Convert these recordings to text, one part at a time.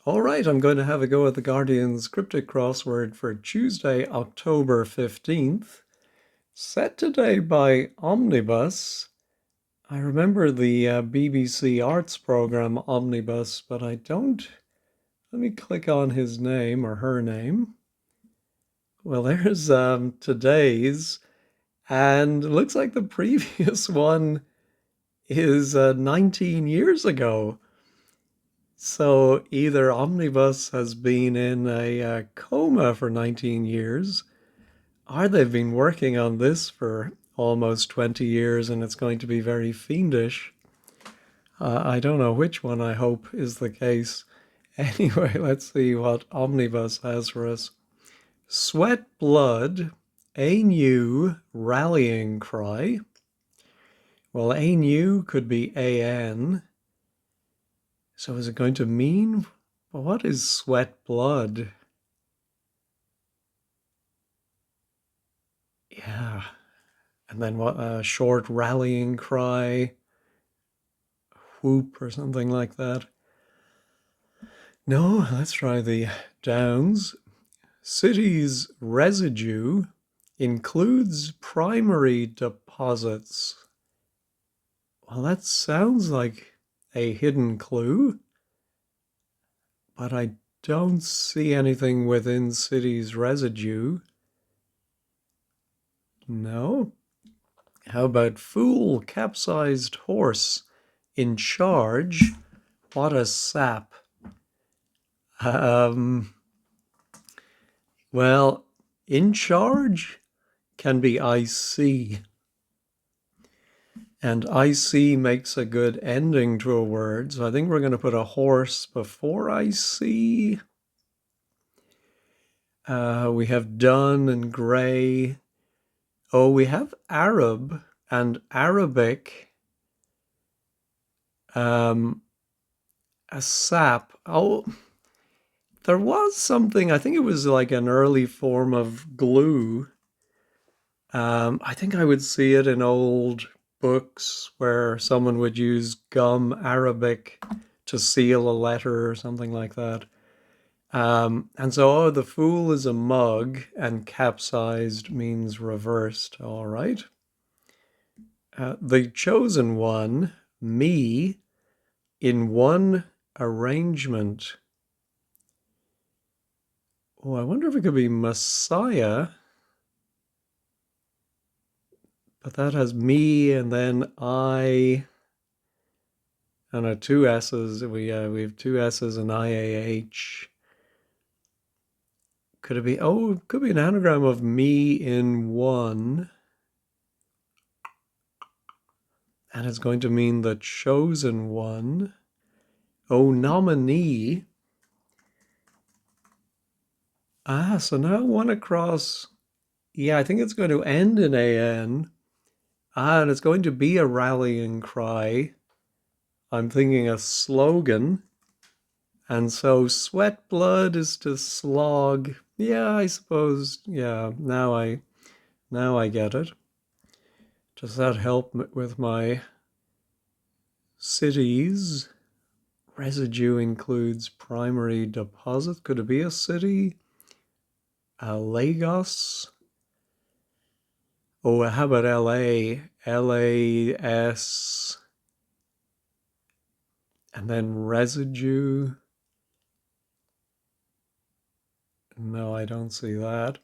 All right, I'm going to have a go at the Guardian's Cryptic Crossword for Tuesday, October 15th. Set today by Omnibus. I remember the BBC Arts program Omnibus, but I don't. Let me click on his name or her name. Well, there's today's, and it looks like the previous one is 19 years ago. So either Omnibus has been in a coma for 19 years, or they've been working on this for almost 20 years and it's going to be very fiendish. I don't know which one I hope is the case. Anyway, let's see what Omnibus has for us. Sweat Blood, a new rallying cry. Well, a new could be an. So is it going to mean, well, what is sweat blood? Yeah. And then what, a short rallying cry, whoop or something like that. No, let's try the downs. City's residue includes primary deposits. Well, that sounds like a hidden clue, but I don't see anything within city's residue. No. How about fool, capsized horse, in charge? What a sap. Well, in charge can be IC, and IC makes a good ending to a word. So I think we're going to put a horse before IC. We have done and gray. Oh, we have Arab and Arabic. A sap. Oh, there was something, I think it was like an early form of glue. I think I would see it in old books where someone would use gum arabic to seal a letter or something like that. And so, oh, the fool is a mug and capsized means reversed. All right. The chosen one, me, in one arrangement. Oh, I wonder if it could be Messiah, but that has me and then I. And two S's. We have two S's and IAH. Could it be? Oh, it could be an anagram of me in one. And it's going to mean the chosen one. Oh, nominee. So now one across. Yeah, I think it's going to end in AN. And it's going to be a rallying cry. I'm thinking a slogan. And so sweat blood is to slog. Yeah, I suppose. Yeah, now I get it. Does that help with my cities? Residue includes primary deposit. Could it be a city? Lagos? Oh, how about LA? LAS. And then residue. No, I don't see that.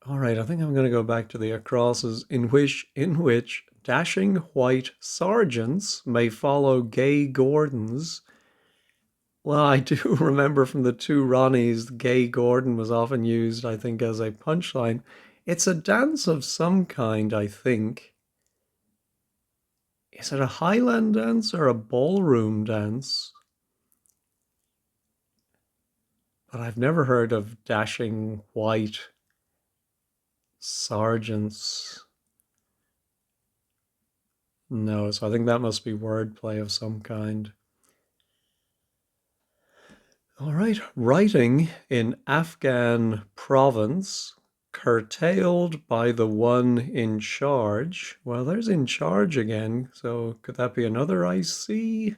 All right, I think I'm going to go back to the acrosses in which dashing white sergeants may follow gay Gordons. Well, I do remember from the two Ronnies, gay Gordon was often used, I think, as a punchline. It's a dance of some kind, I think. Is it a Highland dance or a ballroom dance? But I've never heard of dashing white sergeants. No, so I think that must be wordplay of some kind. All right, writing in Afghan province, curtailed by the one in charge. Well, there's in charge again, so could that be another IC?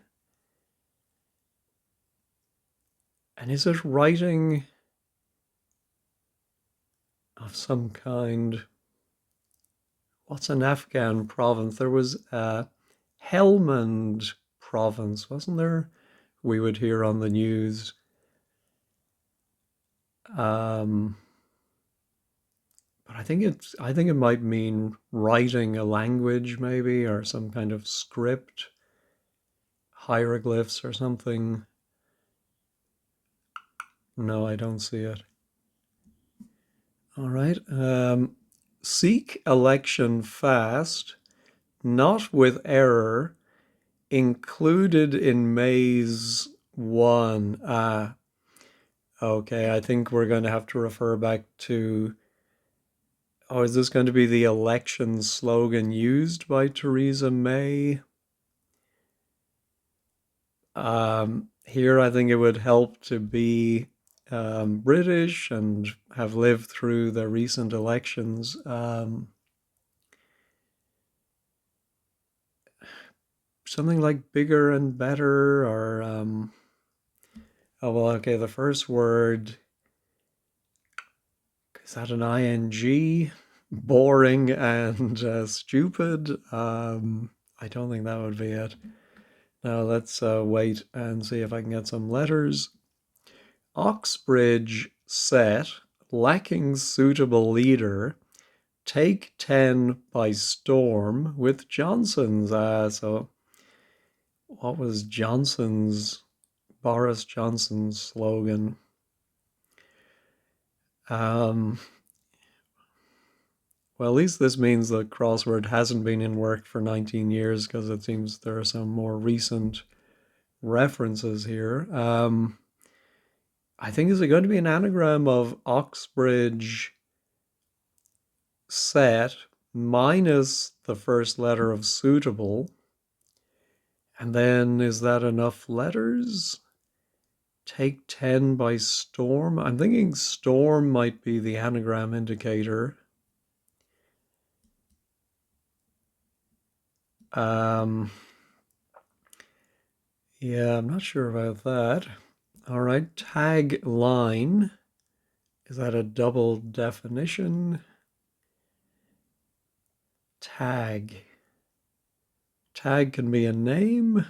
And is it writing of some kind? What's an Afghan province? There was Helmand province, wasn't there? We would hear on the news. Um, but I think it might mean writing a language maybe, or some kind of script, hieroglyphs or something. No, I don't see it. All right. Seek election fast, not with error, included in May's one. Ah, okay. I think we're going to have to refer back to. Oh, is this going to be the election slogan used by Theresa May? Here, I think it would help to be British and have lived through the recent elections. Something like bigger and better, or oh well, okay. The first word, is that an ing? Boring and stupid. I don't think that would be it. Now let's wait and see if I can get some letters. Oxbridge set, lacking suitable leader, take 10 by storm with Johnson's. So what was Boris Johnson's slogan? Well, at least this means the crossword hasn't been in work for 19 years because it seems there are some more recent references here. I think, is it going to be an anagram of Oxbridge set minus the first letter of suitable? And then is that enough letters? Take 10 by storm. I'm thinking storm might be the anagram indicator. Yeah, I'm not sure about that. All right, tag line. Is that a double definition? Tag. Tag can be a name,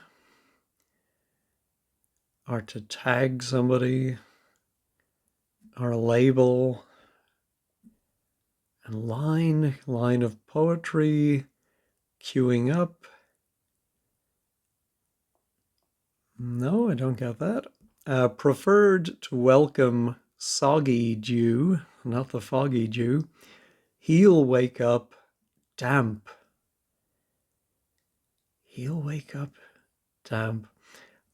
or to tag somebody, or a label. And line of poetry, queuing up. No, I don't get that. Preferred to welcome soggy dew, not the foggy dew. He'll wake up damp. He'll wake up damp.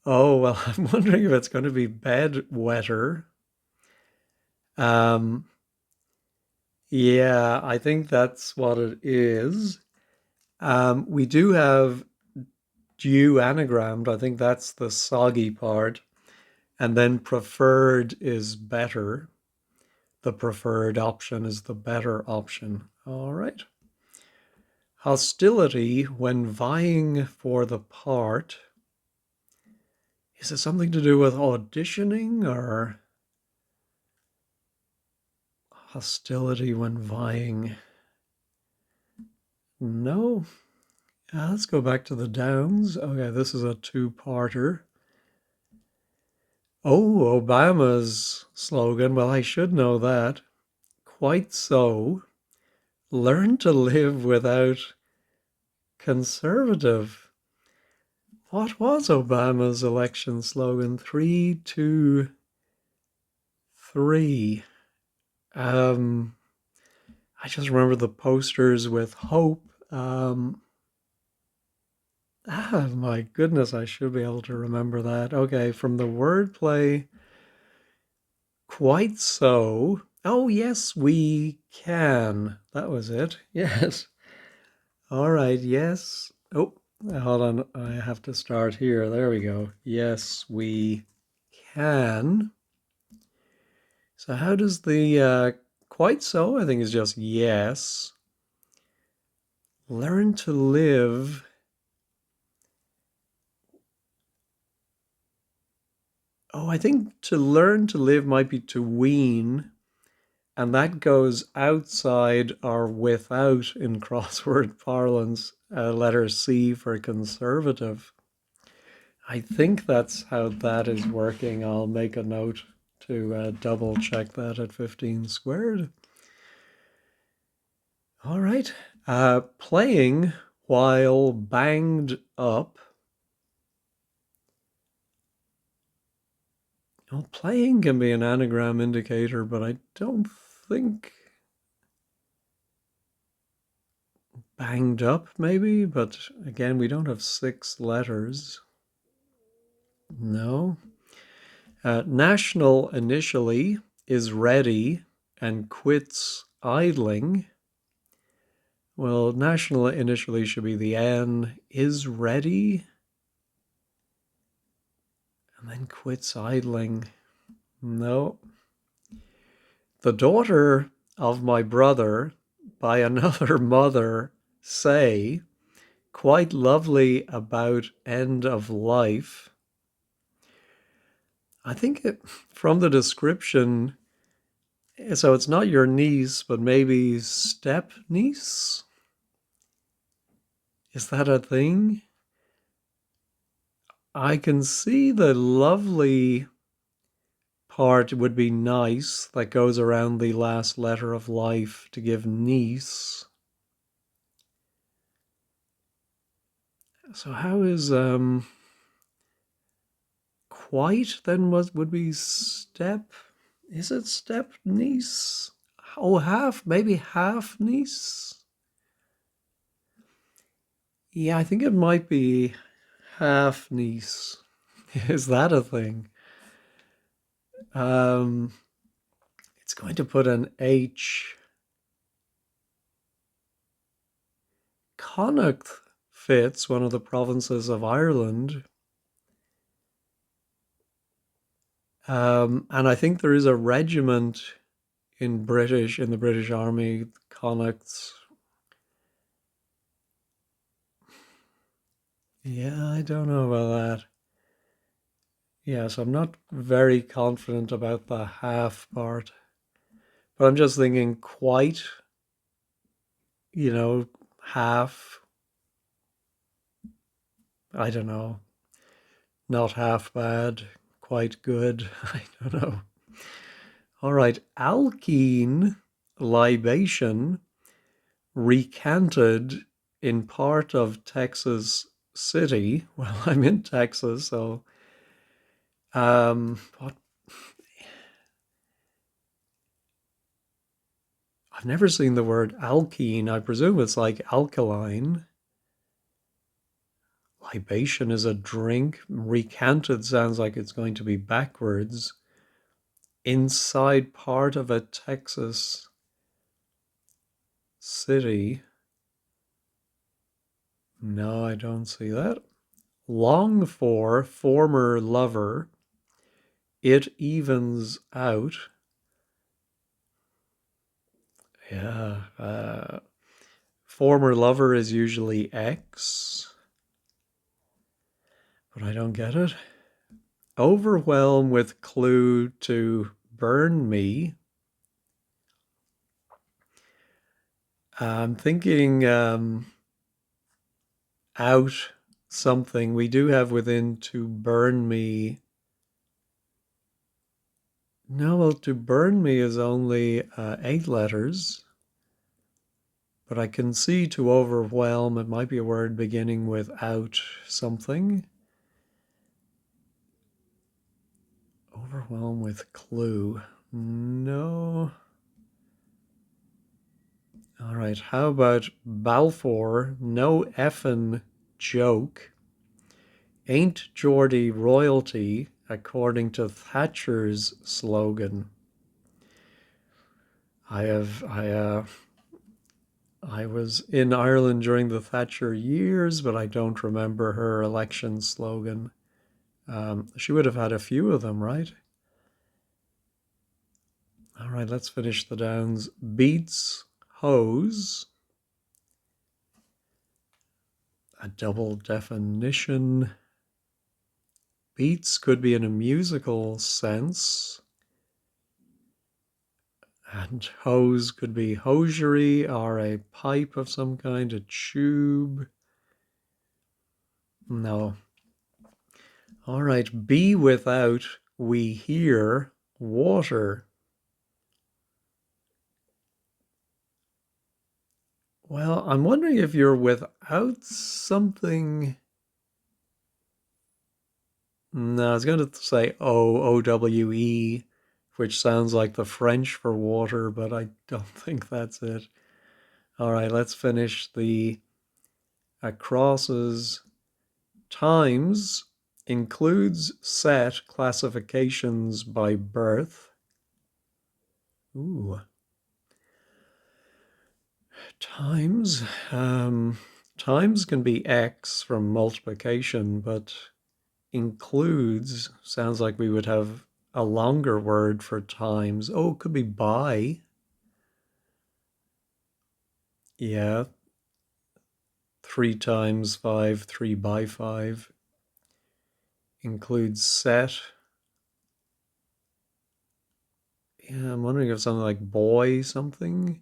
Oh, well, I'm wondering if it's going to be bed wetter. Yeah, I think that's what it is. We do have dew anagrammed. I think that's the soggy part. And then preferred is better. The preferred option is the better option. All right. Hostility when vying for the part. Is it something to do with auditioning, or hostility when vying? No. Let's go back to the Downs. Okay, this is a two-parter. Oh, Obama's slogan. Well, I should know that. Quite so. Learn to live without conservative. What was Obama's election slogan? 3, 2, 3. I just remember the posters with hope. My goodness, I should be able to remember that. Okay, from the wordplay, quite so. Oh, yes, we can. That was it. Yes. All right, yes. Oh, hold on. I have to start here. There we go. Yes, we can. So how does the quite so, I think, is just yes. Learn to live. Oh, I think to learn to live might be to wean, and that goes outside or without in crossword parlance, letter C for conservative. I think that's how that is working. I'll make a note to double check that at 15 squared. All right. Playing while banged up. Well, playing can be an anagram indicator, but I don't think banged up maybe, but again, we don't have 6 letters. No. National initially is ready and quits idling. Well, national initially should be the N, is ready, and then quits idling. No. The daughter of my brother by another mother say, quite lovely about end of life. I think from the description, so it's not your niece, but maybe step niece? Is that a thing? I can see the lovely part would be nice that goes around the last letter of life to give niece. So how is quite then would be step? Is it step niece? Oh, half, maybe half niece? Yeah, I think it might be half niece. Is that a thing? It's going to put an H. Connacht fits, one of the provinces of Ireland. And I think there is a regiment in the British Army, Connachts. Yeah, I don't know about that. Yeah, so I'm not very confident about the half part. But I'm just thinking quite, half, I don't know, not half bad, quite good. I don't know. All right, alkene libation recanted in part of Texas City. Well, I'm in Texas, so what? I've never seen the word alkene. I presume it's like alkaline. Libation is a drink. Recanted sounds like it's going to be backwards. Inside part of a Texas city. No, I don't see that. Long for former lover. It evens out. Yeah. Former lover is usually ex, but I don't get it. Overwhelm with clue to burn me. I'm thinking out something. We do have within to burn me. No, well, to burn me is only 8 letters. But I can see to overwhelm, it might be a word beginning with out something. Overwhelm with clue. No. All right, how about Balfour? No effin' joke. Ain't Geordie royalty, according to Thatcher's slogan. I was in Ireland during the Thatcher years, but I don't remember her election slogan. She would have had a few of them, right? All right, let's finish the downs. Beats, hose. A double definition. Beats could be in a musical sense. And hose could be hosiery or a pipe of some kind, a tube. No. All right, be without, we hear, water. Well, I'm wondering if you're without something. No, I was going to say OWE, which sounds like the French for water, but I don't think that's it. All right, let's finish the crosses. Times includes set classifications by birth. Ooh. Times. Times can be X from multiplication, but includes sounds like we would have a longer word for times. Oh, it could be by. Yeah. 3 times 5, 3 by 5. Includes set. Yeah, I'm wondering if something like boy something.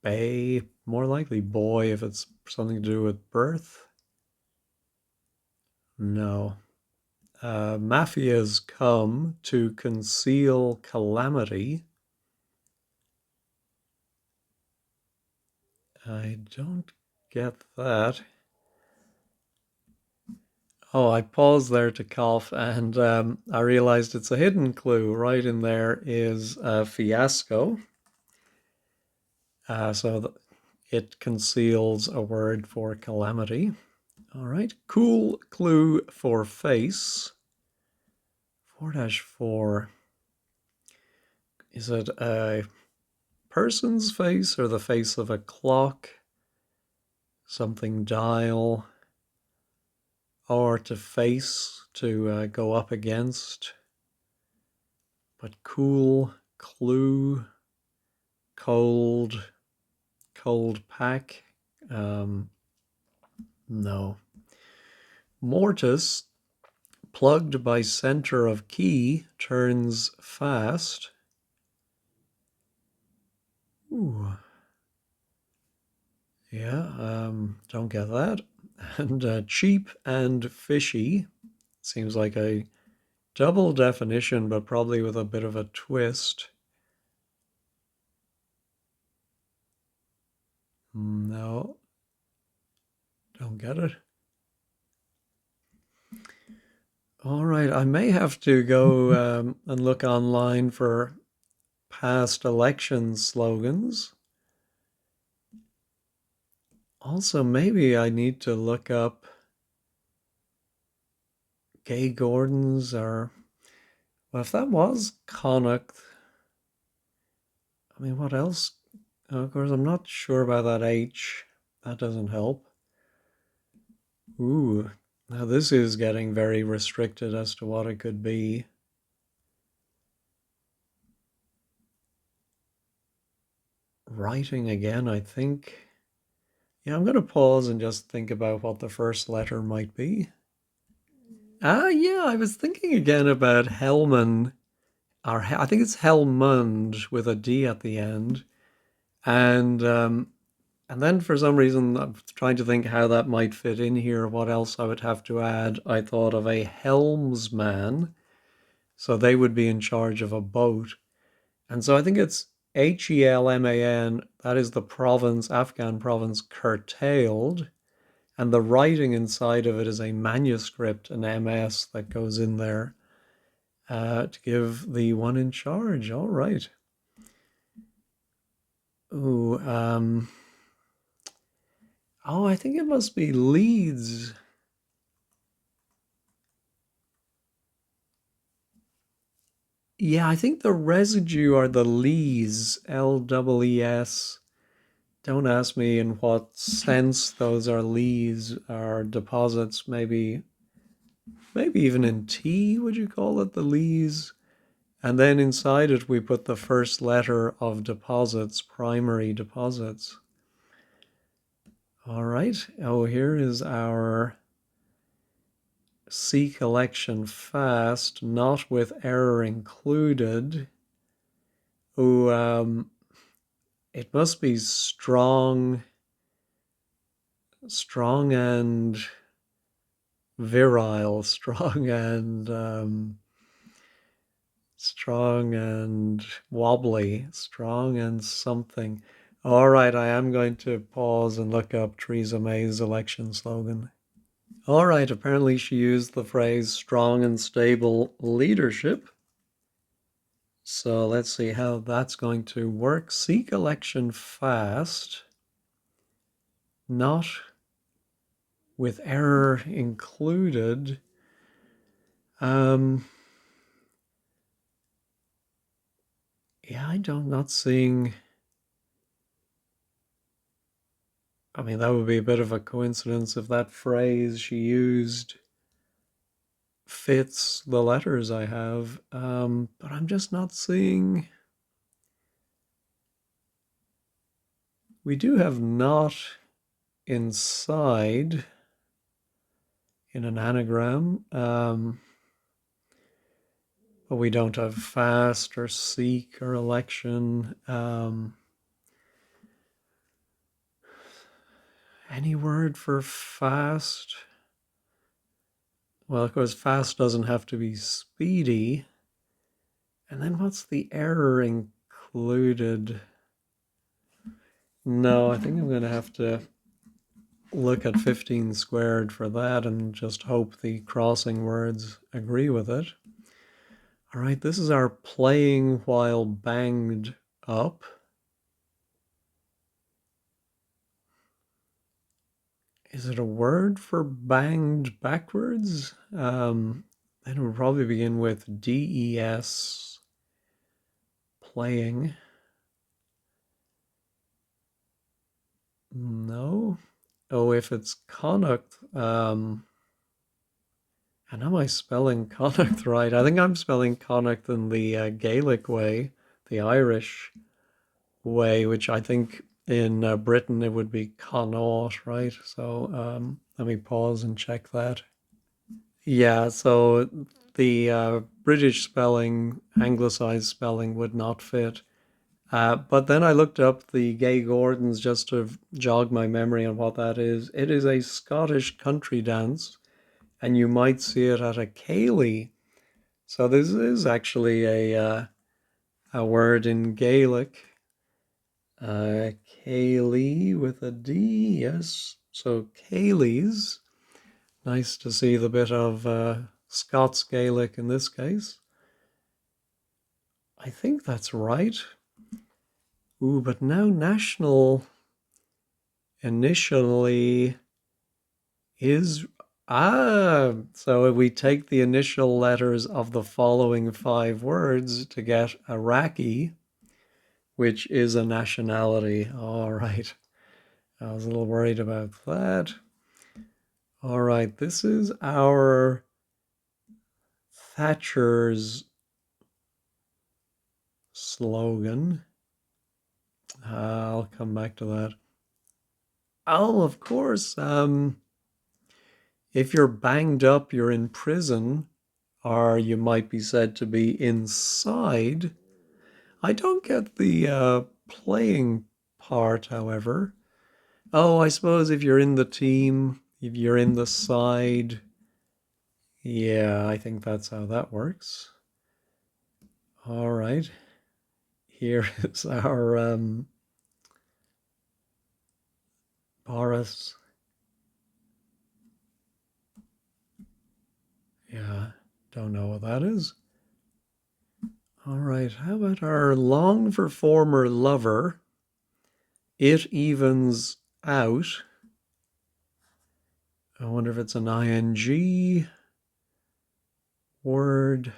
Bay, more likely boy if it's something to do with birth. No. Mafias come to conceal calamity. I don't get that. Oh, I paused there to cough and I realized it's a hidden clue. Right in there is a fiasco. So it conceals a word for calamity. All right, cool clue for face. 4-4. Is it a person's face or the face of a clock? Something dial? Or to face, to go up against? But cool, clue, cold, cold pack? No. Mortise, plugged by center of key, turns fast. Ooh. Yeah, don't get that. And cheap and fishy seems like a double definition, but probably with a bit of a twist. No, don't get it. All right, I may have to go and look online for past election slogans. Also, maybe I need to look up Gay Gordon's or, well, if that was Connacht, I mean, what else? Of course, I'm not sure about that H. That doesn't help. Ooh, now this is getting very restricted as to what it could be. Writing again, I think. Yeah, I'm going to pause and just think about what the first letter might be. Yeah, I was thinking again about Hellman, or I think it's Helmund with a D at the end. And then for some reason, I'm trying to think how that might fit in here, what else I would have to add. I thought of a helmsman, so they would be in charge of a boat. And so I think it's Helman, that is the province, Afghan province, curtailed. And the writing inside of it is a manuscript, an MS that goes in there to give the one in charge. All right. Ooh, oh, I think it must be Leeds. Yeah, I think the residue are the lees, Lwees. Don't ask me in what sense those are lees, are deposits, maybe even in tea, would you call it the lees? And then inside it, we put the first letter of deposits, primary deposits. All right. Oh, here is our seek election fast, not with error included. Oh, it must be strong and virile, strong and wobbly, strong and something. All right, I am going to pause and look up Theresa May's election slogan. All right, apparently she used the phrase strong and stable leadership. So let's see how that's going to work. Seek election fast, not with error included. Yeah, not seeing. I mean, that would be a bit of a coincidence if that phrase she used fits the letters I have. But I'm just not seeing. We do have not inside in an anagram, but we don't have fast or seek or election. Any word for fast? Well, of course, fast doesn't have to be speedy. And then what's the error included? No, I think I'm going to have to look at 15 squared for that and just hope the crossing words agree with it. All right, this is our playing while banged up. Is it a word for banged backwards? Then it would probably begin with DES, playing. No. Oh, if it's Connacht, and am I spelling Connacht right? I think I'm spelling Connacht in the Gaelic way, the Irish way, which I think in Britain it would be Connaught, right? So let me pause and check that. Yeah, so the British spelling, anglicized spelling would not fit. But then I looked up the Gay Gordons just to jog my memory on what that is. It is a Scottish country dance, and you might see it at a céilí. So this is actually a word in Gaelic. Céilí with a D, yes. So céilís. Nice to see the bit of Scots Gaelic in this case. I think that's right. Ooh, but now national initially is so if we take the initial letters of the following 5 words to get Iraqi, which is a nationality. All right. I was a little worried about that. All right, this is our Thatcher's slogan. I'll come back to that. Oh, of course. If you're banged up, you're in prison, or you might be said to be inside. I don't get the playing part, however. Oh, I suppose if you're in the team, if you're in the side, yeah, I think that's how that works. All right. Here is our Boris. Yeah, don't know what that is. All right, how about our long for former lover? It evens out. I wonder if it's an ing word.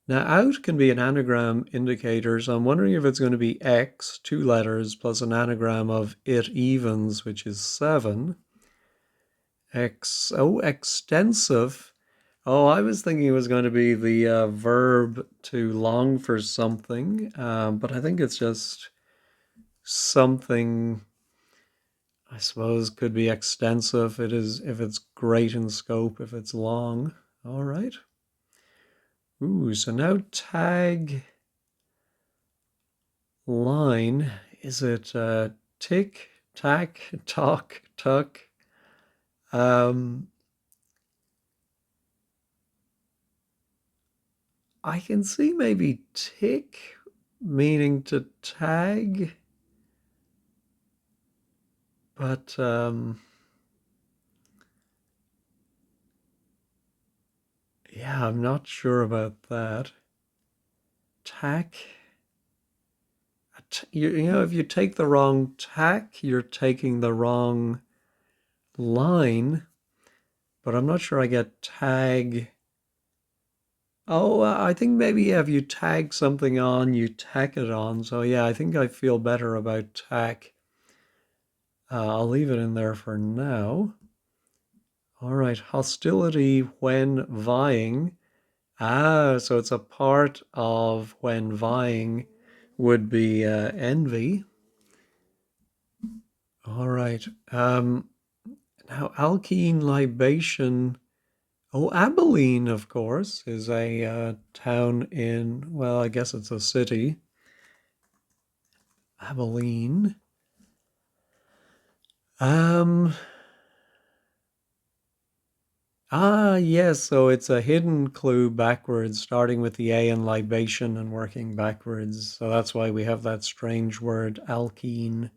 Now, out can be an anagram indicator, so I'm wondering if it's going to be X, 2 letters, plus an anagram of it evens, which is 7. Extensive. Oh, I was thinking it was going to be the verb to long for something, but I think it's just something. I suppose could be extensive. It is if it's great in scope, if it's long. All right. Ooh, so now tag line. Is it tick, tack, talk, tuck? Um, I can see maybe tick meaning to tag, but yeah, I'm not sure about that. Tack. You know, if you take the wrong tack, you're taking the wrong line, but I'm not sure I get tag. Oh, I think maybe if you tag something on, you tack it on. So yeah, I think I feel better about tack. I'll leave it in there for now. All right, hostility when vying. Ah, so it's a part of when vying would be envy. All right. Now alkene libation. Oh, Abilene, of course, is a town in, well, I guess it's a city. Abilene. Um, yes, so it's a hidden clue backwards, starting with the A in libation and working backwards. So that's why we have that strange word alkene,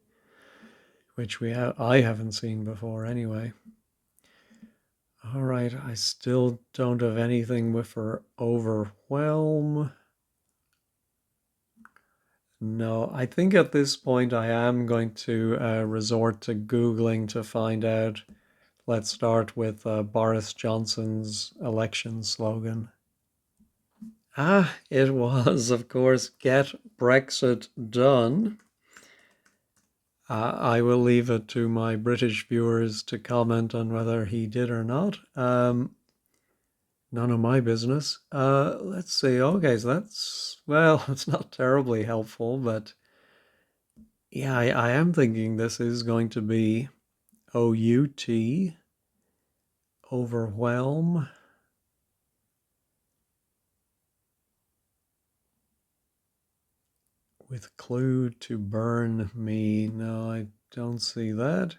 which I haven't seen before anyway. All right, I still don't have anything with for overwhelm. No, I think at this point I am going to resort to Googling to find out. Let's start with Boris Johnson's election slogan. Ah, it was, of course, get Brexit done. I will leave it to my British viewers to comment on whether he did or not. None of my business. Let's see. Okay, so that's, well, it's not terribly helpful, but yeah, I am thinking this is going to be OUT, overwhelm. With clue to burn me. No, I don't see that.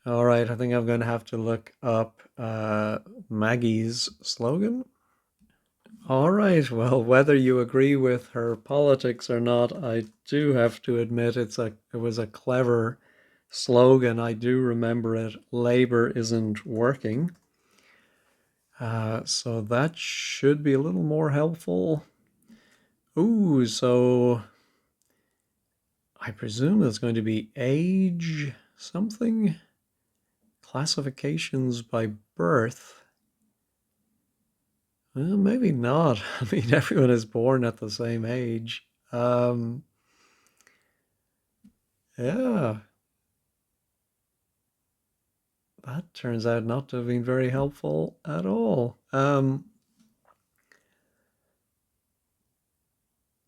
All right, I think I'm going to have to look up Maggie's slogan. All right, well, whether you agree with her politics or not, I do have to admit it was a clever slogan. I do remember it. Labor isn't working. So that should be a little more helpful. Ooh, so I presume it's going to be age something? Classifications by birth. Well, maybe not. I mean, everyone is born at the same age. Yeah, that turns out not to have been very helpful at all.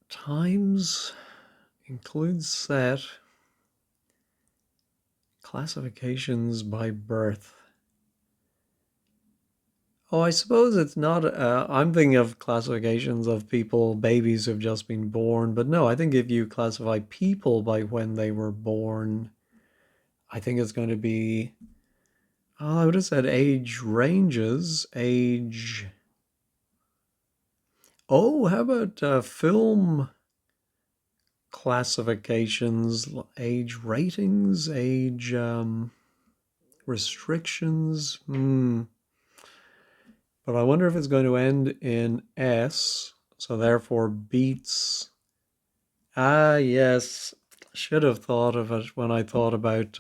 Times includes set. Classifications by birth. Oh, I suppose it's not. I'm thinking of classifications of people, babies who've just been born. But no, I think if you classify people by when they were born, I think it's going to be. Oh, I would have said age ranges. Age. Oh, how about film classifications, age ratings, age restrictions? But I wonder if it's going to end in S, so therefore beats. Ah, yes. Should have thought of it when I thought about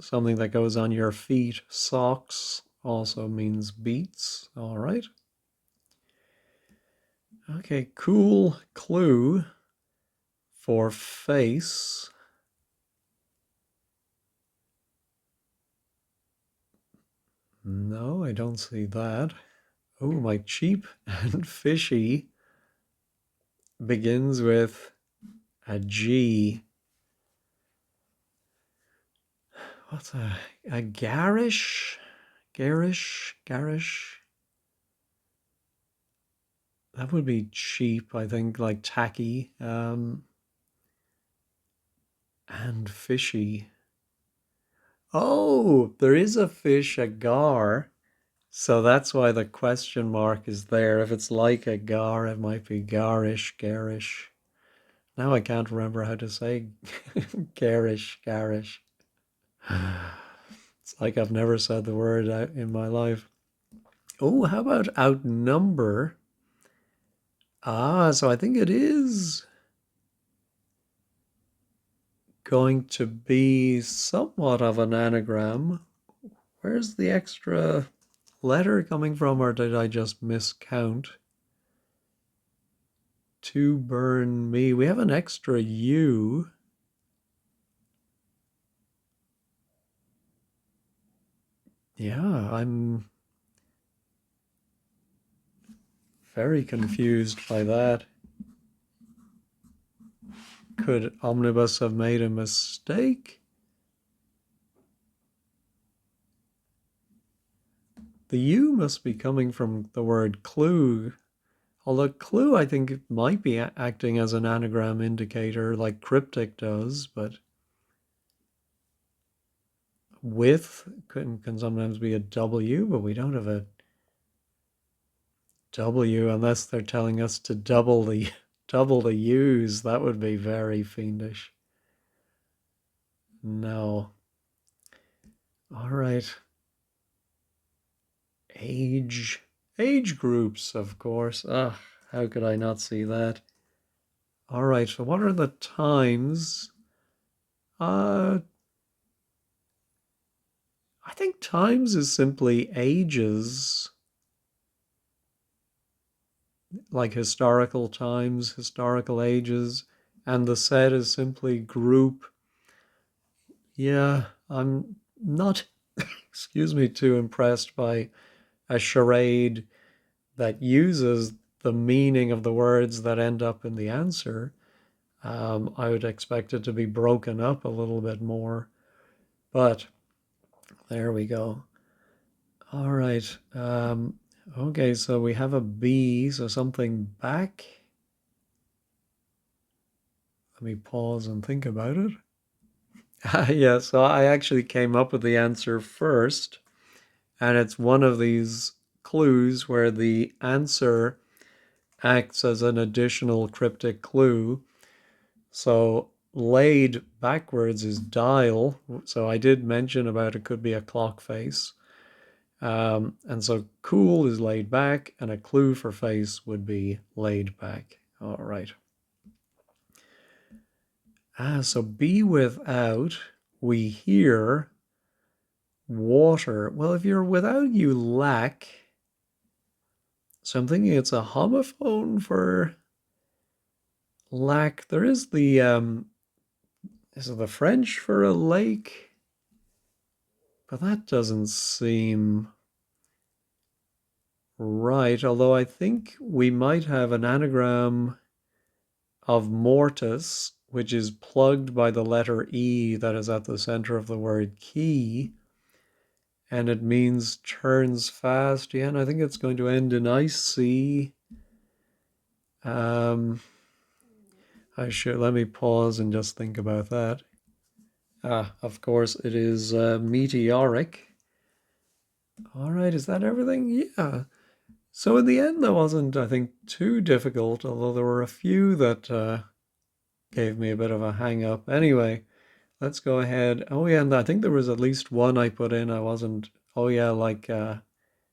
something that goes on your feet. Socks also means beats. All right. Okay, cool clue for face. No, I don't see that. Oh, my cheap and fishy begins with a G. What's a garish? Garish? That would be cheap, I think, like tacky. And fishy. Oh, there is a fish, a gar. So that's why the question mark is there. If it's like a gar, it might be garish. Now I can't remember how to say garish. It's like I've never said the word out in my life. Oh, how about outnumber? Ah, so I think it is going to be somewhat of an anagram. Where's the extra letter coming from, or did I just miscount? To burn me. We have an extra U. Yeah, I'm very confused by that. Could Omnibus have made a mistake? The U must be coming from the word clue. Although clue, I think, it might be acting as an anagram indicator like cryptic does, but with can sometimes be a W, but we don't have a W unless they're telling us to double the U's. That would be very fiendish. No. All right. Age groups, of course. Ah, how could I not see that? All right. So what are the times? I think times is simply ages, like historical times, historical ages, and the set is simply group. Yeah, I'm not, excuse me, too impressed by a charade that uses the meaning of the words that end up in the answer. I would expect it to be broken up a little bit more, but there we go. All right. Okay, so we have a B, so something back. Let me pause and think about it. Yeah, so I actually came up with the answer first, and it's one of these clues where the answer acts as an additional cryptic clue. So laid backwards is dial. So I did mention about it could be a clock face. And so cool is laid back, and a clue for face would be laid back. All right. So be without, we hear water. Well, if you're without, you lack. So I'm thinking it's a homophone for lack. There is is it the French for a lake? But that doesn't seem right. Although I think we might have an anagram of mortis, which is plugged by the letter E that is at the center of the word key. And it means turns fast. Yeah, and I think it's going to end in IC. Let me pause and just think about that. Of course, it is meteoric. All right, is that everything? Yeah. So in the end, that wasn't, I think, too difficult, although there were a few that gave me a bit of a hang up. Anyway, let's go ahead. Oh, yeah, and I think there was at least one I put in. I wasn't, oh, yeah, like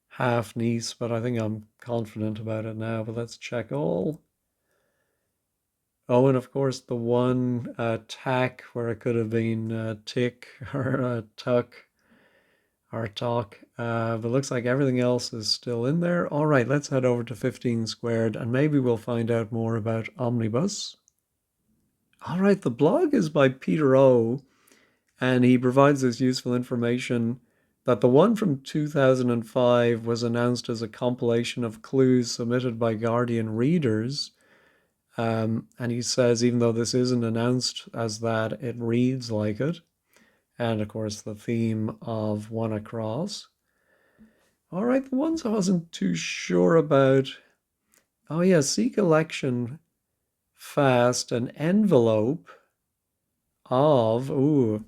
half niece, but I think I'm confident about it now. But let's check all. Oh, and of course, the one tack where it could have been tick or tuck or talk. But looks like everything else is still in there. All right, let's head over to 15 squared and maybe we'll find out more about Omnibus. All right, the blog is by Peter O, and he provides this useful information that the one from 2005 was announced as a compilation of clues submitted by Guardian readers. And he says, even though this isn't announced as that, it reads like it. And of course, the theme of One Across. All right, the ones I wasn't too sure about. Oh, yeah, seek election fast an envelope of, ooh,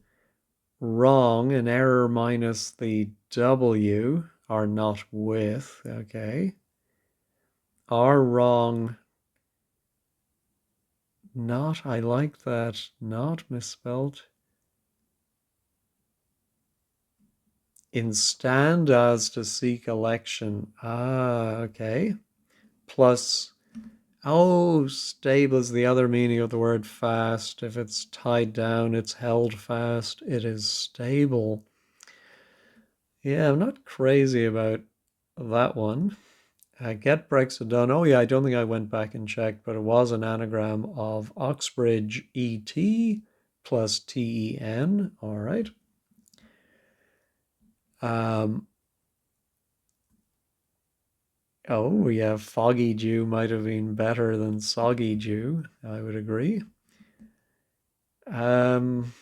wrong, an error minus the W, are not with, okay. Are wrong, not, I like that, not misspelled. In stand as to seek election. Ah, okay. Plus, oh, stable is the other meaning of the word fast. If it's tied down, it's held fast. It is stable. Yeah, I'm not crazy about that one. Get Brexit done. Oh, yeah, I don't think I went back and checked, but it was an anagram of Oxbridge ET plus TEN. All right. Um, oh, yeah, Foggy Dew might have been better than Soggy Dew. I would agree. Um,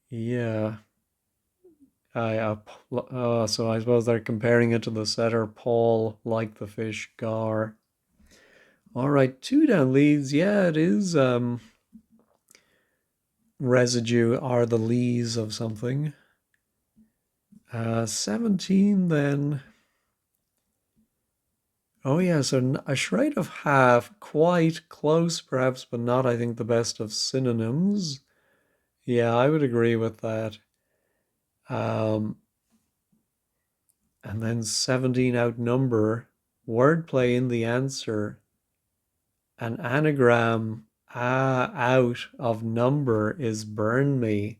yeah. So I suppose they're comparing it to the setter Paul, like the fish Gar. All right, two down leads. Yeah, it is. Residue are the lees of something. 17 then. Oh yeah, so a shade of half, quite close perhaps, but not, I think, the best of synonyms. Yeah, I would agree with that. Um, and then 17 outnumber, wordplay in the answer, an anagram out of number is burn me.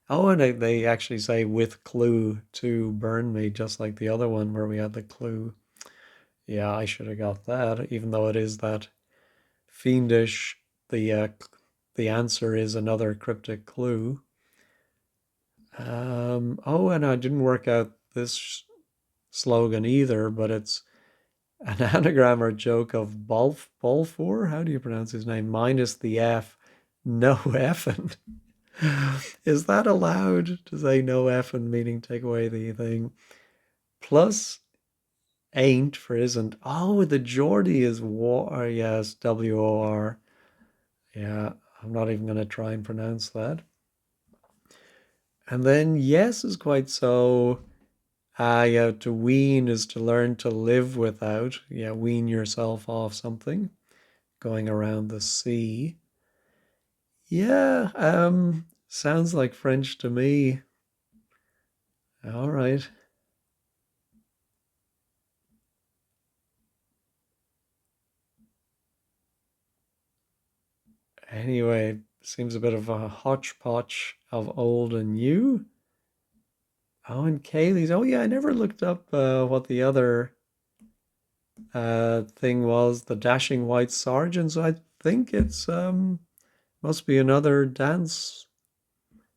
Oh, and they actually say with clue to burn me, just like the other one where we had the clue. Yeah, I should have got that, even though it is that fiendish. The answer is another cryptic clue. Oh, and I didn't work out this slogan either, but it's an anagram or joke of Balfour. How do you pronounce his name? Minus the F. No effing. Is that allowed to say no effing, meaning take away the thing? Plus ain't for isn't. Oh, the Geordie is war. Yes, WOR. Yeah, I'm not even going to try and pronounce that. And then yes is quite so. Yeah, to wean is to learn to live without. Yeah, wean yourself off something. Going around the sea. Yeah, sounds like French to me. All right. Anyway, seems a bit of a hodgepodge of old and new. Oh, and Kaylee's. Oh, yeah, I never looked up what the other thing was. The Dashing White Sergeant. So I think it's must be another dance,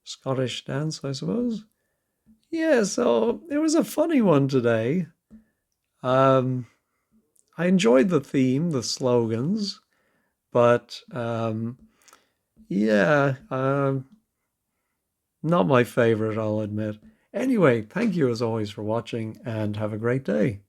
Scottish dance, I suppose. Yeah, so it was a funny one today. Um, I enjoyed the theme, the slogans, but yeah, not my favorite, I'll admit. Anyway, thank you as always for watching and have a great day.